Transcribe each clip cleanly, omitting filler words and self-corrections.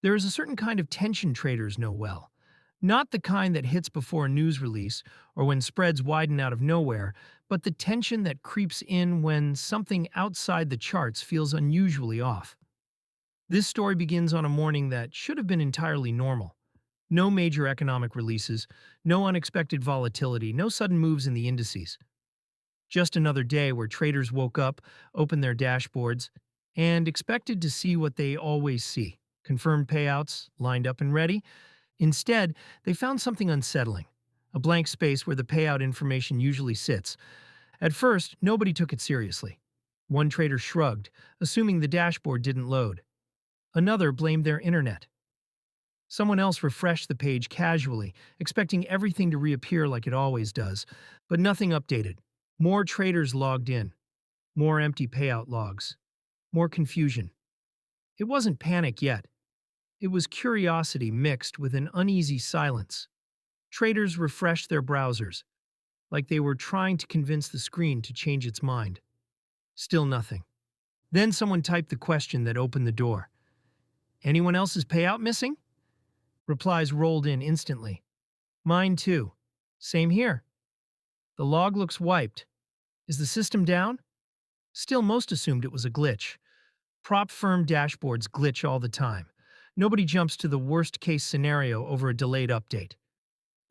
There is a certain kind of tension traders know well. Not the kind that hits before a news release or when spreads widen out of nowhere, but the tension that creeps in when something outside the charts feels unusually off. This story begins on a morning that should have been entirely normal. No major economic releases, no unexpected volatility, no sudden moves in the indices. Just another day where traders woke up, opened their dashboards, and expected to see what they always see: confirmed payouts, lined up and ready. Instead, they found something unsettling: a blank space where the payout information usually sits. At first, nobody took it seriously. One trader shrugged, assuming the dashboard didn't load. Another blamed their internet. Someone else refreshed the page casually, expecting everything to reappear like it always does, but nothing updated. More traders logged in, more empty payout logs, more confusion. It wasn't panic yet. It was curiosity mixed with an uneasy silence. Traders refreshed their browsers, like they were trying to convince the screen to change its mind. Still nothing. Then someone typed the question that opened the door. Anyone else's payout missing? Replies rolled in instantly. Mine too. Same here. The log looks wiped. Is the system down? Still, most assumed it was a glitch. Prop firm dashboards glitch all the time. Nobody jumps to the worst-case scenario over a delayed update.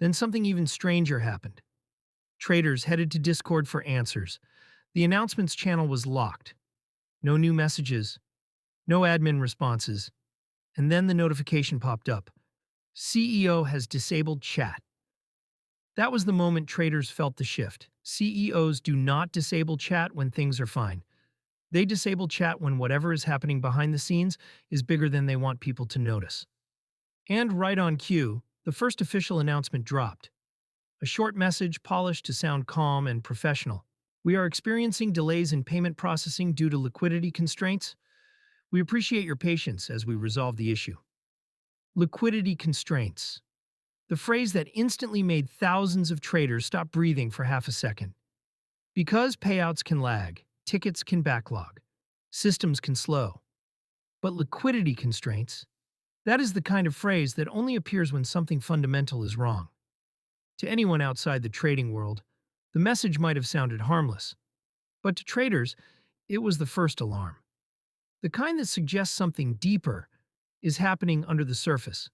Then something even stranger happened. Traders headed to Discord for answers. The announcements channel was locked. No new messages, no admin responses. And then the notification popped up. CEO has disabled chat. That was the moment traders felt the shift. CEOs do not disable chat when things are fine. They disable chat when whatever is happening behind the scenes is bigger than they want people to notice. And right on cue, the first official announcement dropped. A short message polished to sound calm and professional. We are experiencing delays in payment processing due to liquidity constraints. We appreciate your patience as we resolve the issue. Liquidity constraints. The phrase that instantly made thousands of traders stop breathing for half a second. Because payouts can lag, tickets can backlog, systems can slow. But liquidity constraints, that is the kind of phrase that only appears when something fundamental is wrong. To anyone outside the trading world, the message might have sounded harmless. But to traders, it was the first alarm. The kind that suggests something deeper is happening under the surface.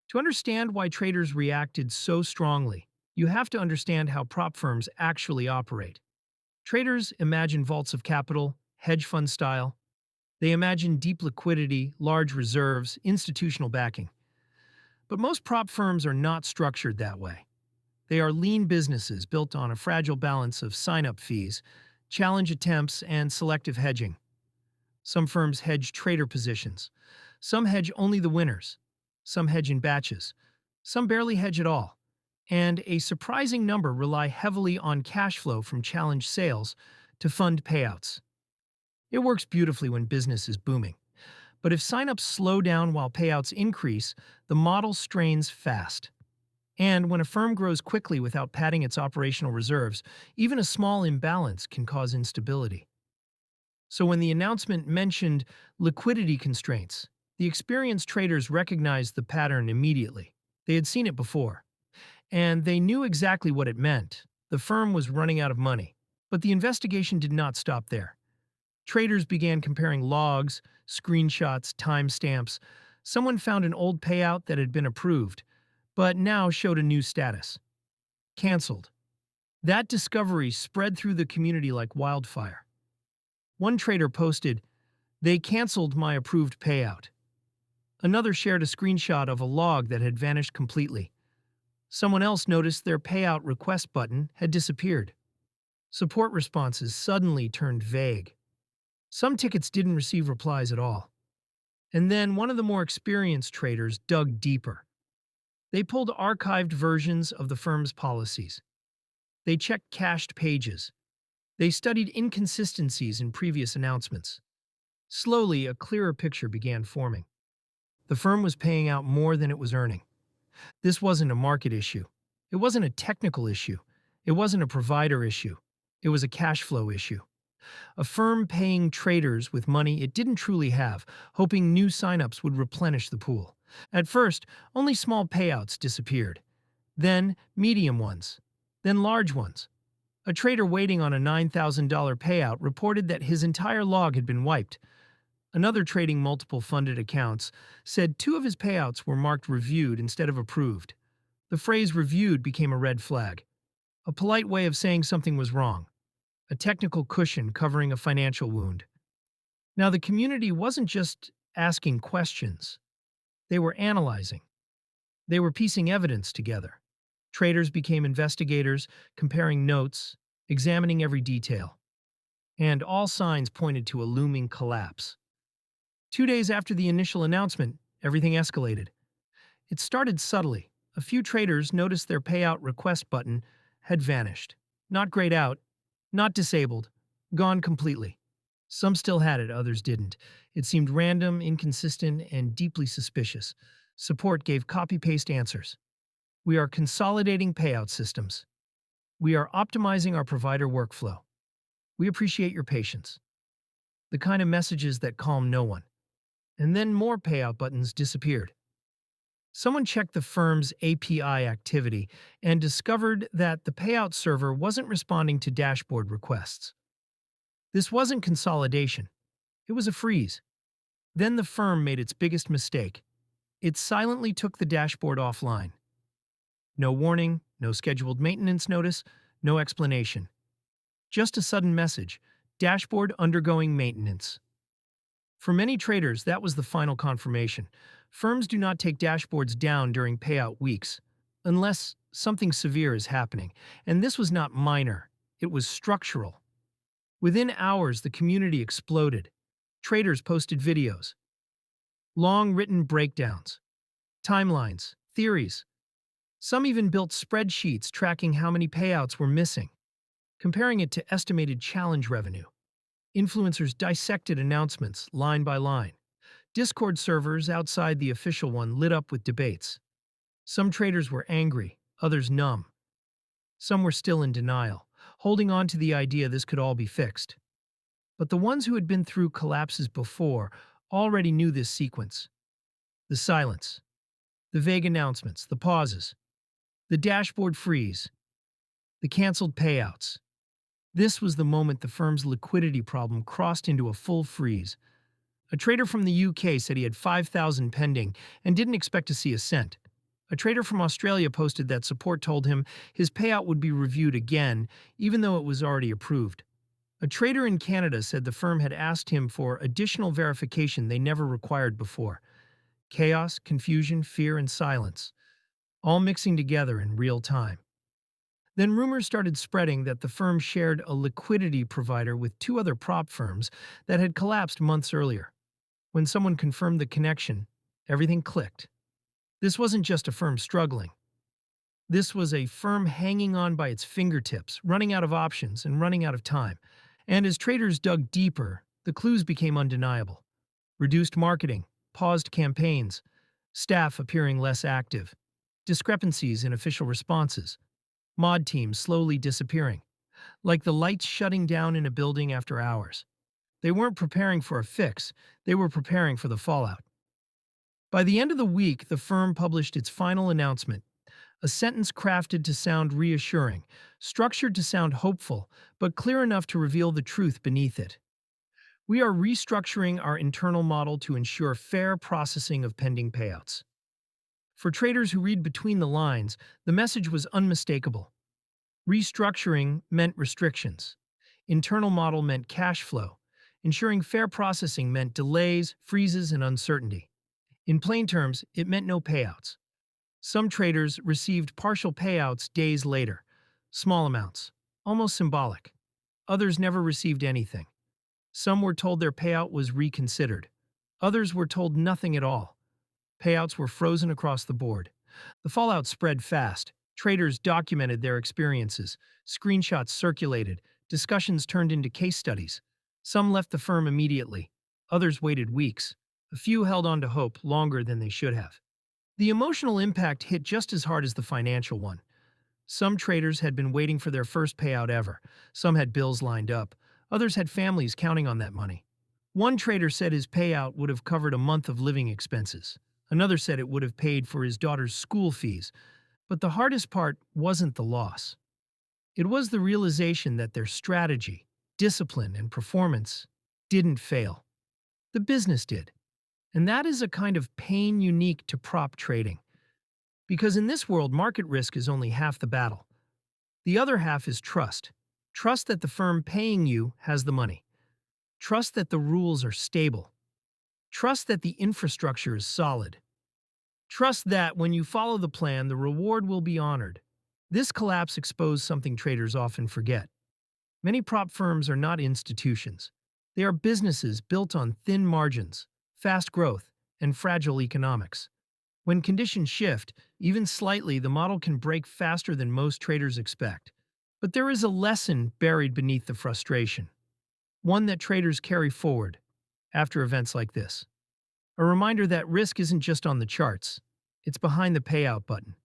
To understand why traders reacted so strongly, you have to understand how prop firms actually operate. Traders imagine vaults of capital, hedge fund style. They imagine deep liquidity, large reserves, institutional backing. But most prop firms are not structured that way. They are lean businesses built on a fragile balance of sign-up fees, challenge attempts, and selective hedging. Some firms hedge trader positions. Some hedge only the winners. Some hedge in batches. Some barely hedge at all. And a surprising number rely heavily on cash flow from challenge sales to fund payouts. It works beautifully when business is booming. But if signups slow down while payouts increase, the model strains fast. And when a firm grows quickly without padding its operational reserves, even a small imbalance can cause instability. So when the announcement mentioned liquidity constraints, the experienced traders recognized the pattern immediately. They had seen it before. And they knew exactly what it meant. The firm was running out of money. But the investigation did not stop there. Traders began comparing logs, screenshots, timestamps. Someone found an old payout that had been approved, but now showed a new status: canceled. That discovery spread through the community like wildfire. One trader posted, "They canceled my approved payout." Another shared a screenshot of a log that had vanished completely. Someone else noticed their payout request button had disappeared. Support responses suddenly turned vague. Some tickets didn't receive replies at all. And then one of the more experienced traders dug deeper. They pulled archived versions of the firm's policies. They checked cached pages. They studied inconsistencies in previous announcements. Slowly, a clearer picture began forming. The firm was paying out more than it was earning. This wasn't a market issue. It wasn't a technical issue. It wasn't a provider issue. It was a cash flow issue. A firm paying traders with money it didn't truly have, hoping new signups would replenish the pool. At first, only small payouts disappeared, then medium ones, then large ones. A trader waiting on a $9,000 payout reported that his entire log had been wiped. Another trading multiple funded accounts said two of his payouts were marked reviewed instead of approved. The phrase reviewed became a red flag, a polite way of saying something was wrong, a technical cushion covering a financial wound. Now, the community wasn't just asking questions, they were analyzing. They were piecing evidence together. Traders became investigators, comparing notes, examining every detail. And all signs pointed to a looming collapse. 2 days after the initial announcement, everything escalated. It started subtly. A few traders noticed their payout request button had vanished. Not grayed out, not disabled, gone completely. Some still had it, others didn't. It seemed random, inconsistent, and deeply suspicious. Support gave copy-paste answers. We are consolidating payout systems. We are optimizing our provider workflow. We appreciate your patience. The kind of messages that calm no one. And then more payout buttons disappeared. Someone checked the firm's API activity and discovered that the payout server wasn't responding to dashboard requests. This wasn't consolidation. It was a freeze. Then the firm made its biggest mistake. It silently took the dashboard offline. No warning, no scheduled maintenance notice, no explanation. Just a sudden message, dashboard undergoing maintenance. For many traders, that was the final confirmation. Firms do not take dashboards down during payout weeks, unless something severe is happening. And this was not minor, it was structural. Within hours, the community exploded. Traders posted videos, long written breakdowns, timelines, theories. Some even built spreadsheets tracking how many payouts were missing, comparing it to estimated challenge revenue. Influencers dissected announcements line by line. Discord servers outside the official one lit up with debates. Some traders were angry, others numb. Some were still in denial, holding on to the idea this could all be fixed. But the ones who had been through collapses before already knew this sequence. The silence, the vague announcements, the pauses, the dashboard freeze, the canceled payouts. This was the moment the firm's liquidity problem crossed into a full freeze. A trader from the UK said he had 5,000 pending and didn't expect to see a cent. A trader from Australia posted that support told him his payout would be reviewed again, even though it was already approved. A trader in Canada said the firm had asked him for additional verification they never required before. Chaos, confusion, fear, and silence, all mixing together in real time. Then rumors started spreading that the firm shared a liquidity provider with two other prop firms that had collapsed months earlier. When someone confirmed the connection, everything clicked. This wasn't just a firm struggling. This was a firm hanging on by its fingertips, running out of options and running out of time. And as traders dug deeper, the clues became undeniable. Reduced marketing, paused campaigns, staff appearing less active, discrepancies in official responses, mod teams slowly disappearing, like the lights shutting down in a building after hours. They weren't preparing for a fix, they were preparing for the fallout. By the end of the week, the firm published its final announcement, a sentence crafted to sound reassuring, structured to sound hopeful, but clear enough to reveal the truth beneath it. We are restructuring our internal model to ensure fair processing of pending payouts. For traders who read between the lines, the message was unmistakable. Restructuring meant restrictions. Internal model meant cash flow. Ensuring fair processing meant delays, freezes, and uncertainty. In plain terms, it meant no payouts. Some traders received partial payouts days later, small amounts, almost symbolic. Others never received anything. Some were told their payout was reconsidered. Others were told nothing at all. Payouts were frozen across the board. The fallout spread fast. Traders documented their experiences. Screenshots circulated. Discussions turned into case studies. Some left the firm immediately. Others waited weeks. A few held on to hope longer than they should have. The emotional impact hit just as hard as the financial one. Some traders had been waiting for their first payout ever. Some had bills lined up. Others had families counting on that money. One trader said his payout would have covered a month of living expenses. Another said it would have paid for his daughter's school fees. But the hardest part wasn't the loss. It was the realization that their strategy, discipline, and performance didn't fail. The business did. And that is a kind of pain unique to prop trading. Because in this world, market risk is only half the battle. The other half is trust. Trust that the firm paying you has the money. Trust that the rules are stable. Trust that the infrastructure is solid. Trust that when you follow the plan, the reward will be honored. This collapse exposed something traders often forget. Many prop firms are not institutions. They are businesses built on thin margins, fast growth, and fragile economics. When conditions shift, even slightly, the model can break faster than most traders expect. But there is a lesson buried beneath the frustration, one that traders carry forward after events like this. A reminder that risk isn't just on the charts, it's behind the payout button,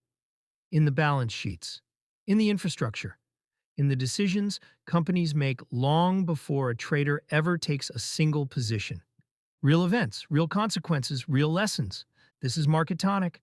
in the balance sheets, in the infrastructure, in the decisions companies make long before a trader ever takes a single position. Real events, real consequences, real lessons. This is Market Tonic.